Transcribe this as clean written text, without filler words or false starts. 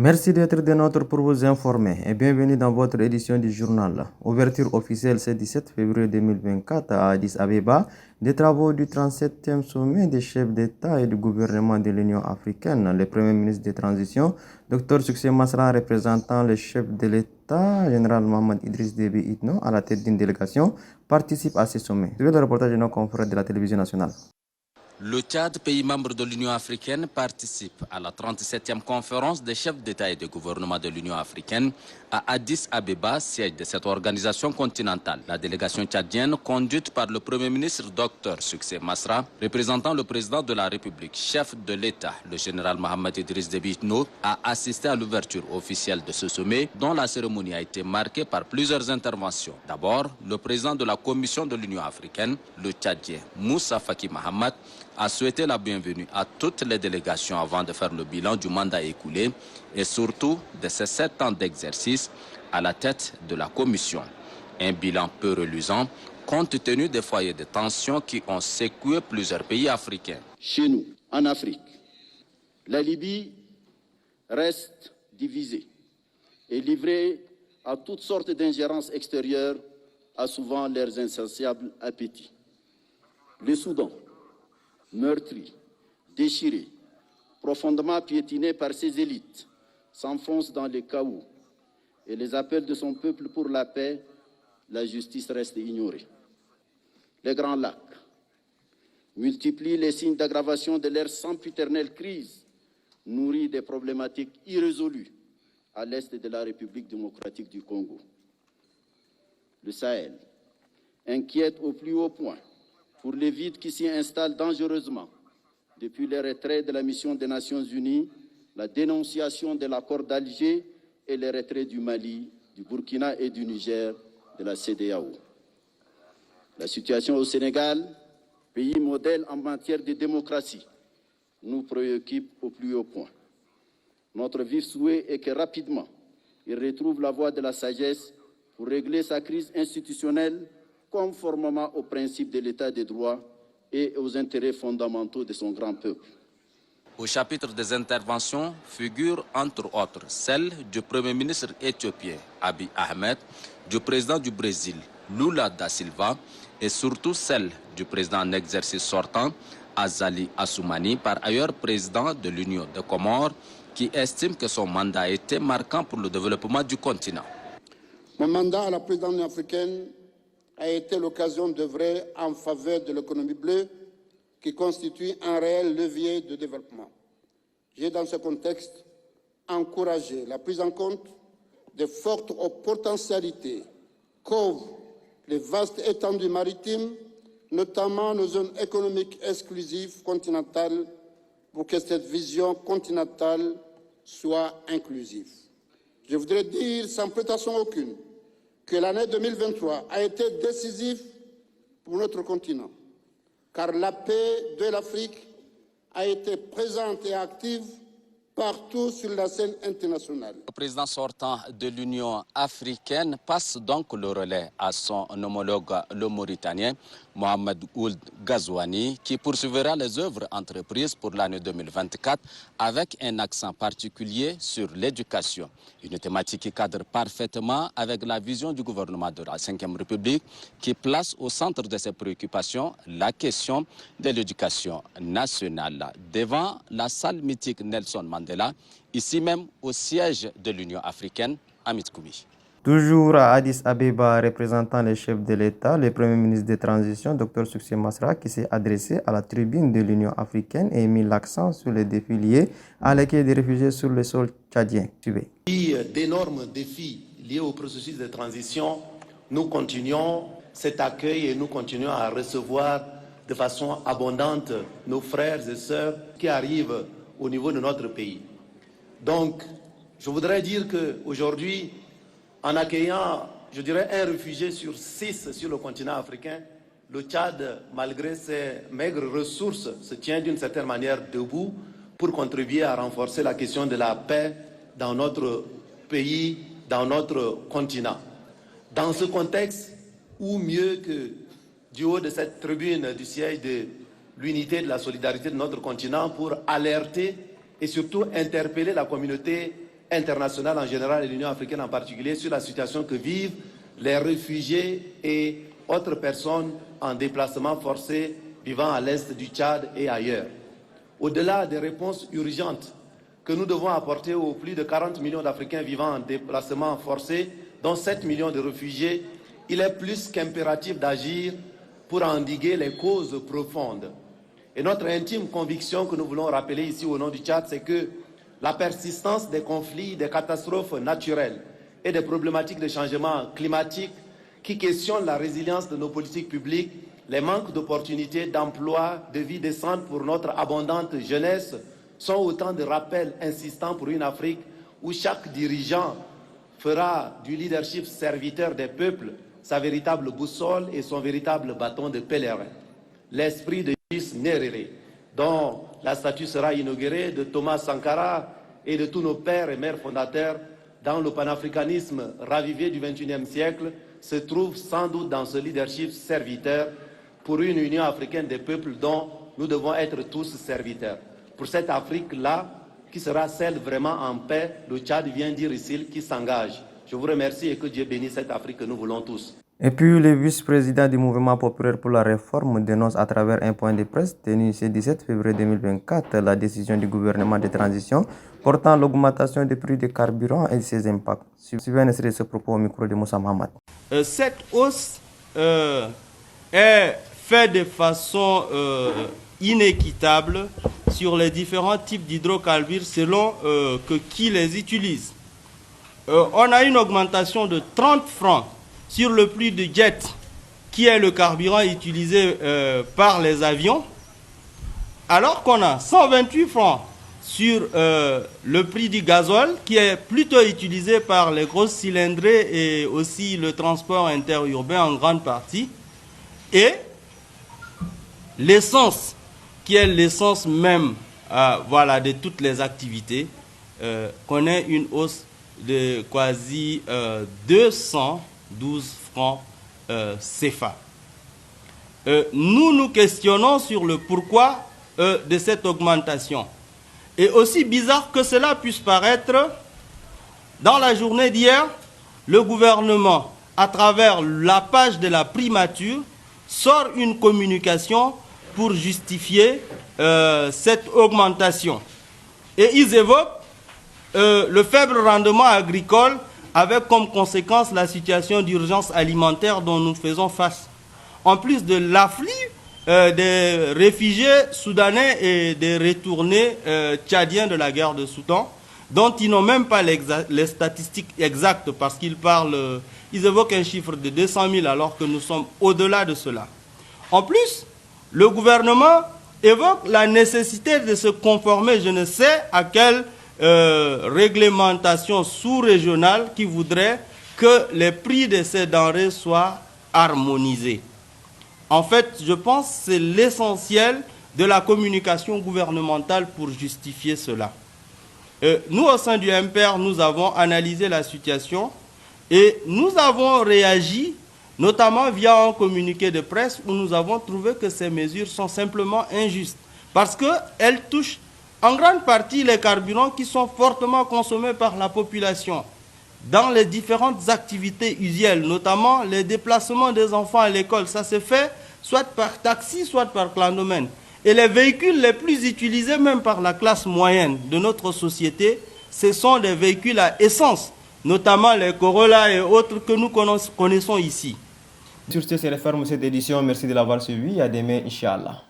Merci d'être des nôtres pour vous informer et bienvenue dans votre édition du journal. Ouverture officielle ce 17 février 2024 à Addis Abeba des travaux du 37e sommet des chefs d'État et du gouvernement de l'Union africaine. Le Premier ministre de transition, Dr Succès Masra, représentant le chef de l'État, général Mohamed Idriss Déby Itno, à la tête d'une délégation, participe à ce sommet. Suivez le reportage de nos confrères de la télévision nationale. Le Tchad, pays membre de l'Union africaine, participe à la 37e conférence des chefs d'État et de gouvernement de l'Union africaine à Addis Abeba, siège de cette organisation continentale. La délégation tchadienne, conduite par le Premier ministre Dr Succès Masra, représentant le président de la République, chef de l'État, le général Mohamed Idriss Déby Itno, a assisté à l'ouverture officielle de ce sommet, dont la cérémonie a été marquée par plusieurs interventions. D'abord, le président de la Commission de l'Union africaine, le Tchadien Moussa Faki Mahamat, a souhaité la bienvenue à toutes les délégations avant de faire le bilan du mandat écoulé et surtout de ces 7 ans d'exercice à la tête de la Commission. Un bilan peu reluisant compte tenu des foyers de tension qui ont secoué plusieurs pays africains. Chez nous, en Afrique, la Libye reste divisée et livrée à toutes sortes d'ingérences extérieures, à souvent leurs insatiables appétits. Le Soudan, meurtri, déchiré, profondément piétiné par ses élites, s'enfonce dans le chaos et les appels de son peuple pour la paix, la justice reste ignorée. Les Grands Lacs multiplient les signes d'aggravation de leur sempiternelle crise, nourrie des problématiques irrésolues à l'est de la République démocratique du Congo. Le Sahel inquiète au plus haut point pour les vides qui s'y installent dangereusement depuis le retrait de la mission des Nations Unies, la dénonciation de l'accord d'Alger et le retrait du Mali, du Burkina et du Niger de la CEDEAO. La situation au Sénégal, pays modèle en matière de démocratie, nous préoccupe au plus haut point. Notre vif souhait est que rapidement, il retrouve la voie de la sagesse pour régler sa crise institutionnelle conformément aux principes de l'état de droit et aux intérêts fondamentaux de son grand peuple. Au chapitre des interventions figurent entre autres celle du Premier ministre éthiopien Abiy Ahmed, du président du Brésil Lula da Silva et surtout celle du président en exercice sortant Azali Assoumani, par ailleurs président de l'Union des Comores, qui estime que son mandat a été marquant pour le développement du continent. Mon mandat à la présidence africaine a été l'occasion d'œuvrer en faveur de l'économie bleue qui constitue un réel levier de développement. J'ai dans ce contexte encouragé la prise en compte des fortes potentialités qu'ouvrent les vastes étendues maritimes, notamment nos zones économiques exclusives continentales, pour que cette vision continentale soit inclusive. Je voudrais dire sans prétention aucune que l'année 2023 a été décisive pour notre continent, car la paix de l'Afrique a été présente et active partout sur la scène internationale. Le président sortant de l'Union africaine passe donc le relais à son homologue le Mauritanien, Mohamed Ould Ghazouani, qui poursuivra les œuvres entreprises pour l'année 2024 avec un accent particulier sur l'éducation. Une thématique qui cadre parfaitement avec la vision du gouvernement de la Ve République qui place au centre de ses préoccupations la question de l'éducation nationale. Devant la salle mythique Nelson Mandela, ici même au siège de l'Union africaine, à Mitkoumi. Toujours à Addis Abeba, représentant les chefs de l'État, le Premier ministre de transition, Dr Succès Masra, qui s'est adressé à la tribune de l'Union africaine et mis l'accent sur les défis liés à l'accueil des réfugiés sur le sol tchadien. Suivez. D'énormes défis liés au processus de transition, nous continuons cet accueil et nous continuons à recevoir de façon abondante nos frères et sœurs qui arrivent au niveau de notre pays. Donc, je voudrais dire qu'aujourd'hui, en accueillant, je dirais, un réfugié sur 6 sur le continent africain, le Tchad, malgré ses maigres ressources, se tient d'une certaine manière debout pour contribuer à renforcer la question de la paix dans notre pays, dans notre continent. Dans ce contexte, où mieux que du haut de cette tribune du siège de l'unité de la solidarité de notre continent pour alerter et surtout interpeller la communauté internationale en général et l'Union africaine en particulier sur la situation que vivent les réfugiés et autres personnes en déplacement forcé vivant à l'est du Tchad et ailleurs. Au-delà des réponses urgentes que nous devons apporter aux plus de 40 millions d'Africains vivant en déplacement forcé, dont 7 millions de réfugiés, il est plus qu'impératif d'agir pour endiguer les causes profondes. Et notre intime conviction que nous voulons rappeler ici au nom du Tchad, c'est que la persistance des conflits, des catastrophes naturelles et des problématiques de changement climatique qui questionnent la résilience de nos politiques publiques, les manques d'opportunités, d'emploi, de vie décente pour notre abondante jeunesse sont autant de rappels insistants pour une Afrique où chaque dirigeant fera du leadership serviteur des peuples sa véritable boussole et son véritable bâton de pèlerin. L'esprit de Julius Nyerere, dont la statue sera inaugurée, de Thomas Sankara et de tous nos pères et mères fondateurs dans le panafricanisme ravivé du XXIe siècle, se trouve sans doute dans ce leadership serviteur pour une Union africaine des peuples dont nous devons être tous serviteurs. Pour cette Afrique-là, qui sera celle vraiment en paix, le Tchad vient dire ici qui s'engage. Je vous remercie et que Dieu bénisse cette Afrique que nous voulons tous. Et puis, le vice-président du Mouvement populaire pour la réforme dénonce à travers un point de presse tenu ce 17 février 2024 la décision du gouvernement de transition portant l'augmentation des prix des carburants et ses impacts. Suivez un extrait de ce propos au micro de Moussa Mahamat. Cette hausse est faite de façon inéquitable sur les différents types d'hydrocarbures selon qui les utilise. On a une augmentation de 30 francs sur le prix du jet, qui est le carburant utilisé par les avions, alors qu'on a 128 francs sur le prix du gazole, qui est plutôt utilisé par les grosses cylindrées et aussi le transport interurbain en grande partie, et l'essence, qui est l'essence même voilà, de toutes les activités, connaît une hausse de quasi 212 francs CFA. Nous nous questionnons sur le pourquoi de cette augmentation. Et aussi bizarre que cela puisse paraître, dans la journée d'hier, le gouvernement, à travers la page de la primature, sort une communication pour justifier cette augmentation. Et ils évoquent le faible rendement agricole avec comme conséquence la situation d'urgence alimentaire dont nous faisons face. En plus de l'afflux des réfugiés soudanais et des retournés tchadiens de la guerre de Soudan, dont ils n'ont même pas les statistiques exactes parce qu'ils évoquent un chiffre de 200 000 alors que nous sommes au-delà de cela. En plus, le gouvernement évoque la nécessité de se conformer, je ne sais à quelle réglementation sous-régionale qui voudrait que les prix de ces denrées soient harmonisés. En fait, je pense que c'est l'essentiel de la communication gouvernementale pour justifier cela. Nous, au sein du MPR, nous avons analysé la situation et nous avons réagi, notamment via un communiqué de presse où nous avons trouvé que ces mesures sont simplement injustes parce qu'elles touchent en grande partie les carburants qui sont fortement consommés par la population dans les différentes activités usuelles, notamment les déplacements des enfants à l'école. Ça se fait soit par taxi, soit par clandomène. Et les véhicules les plus utilisés même par la classe moyenne de notre société, ce sont des véhicules à essence, notamment les Corolla et autres que nous connaissons ici. Sur ce, c'est la ferme cette édition. Merci de l'avoir suivi. À demain, Inch'Allah.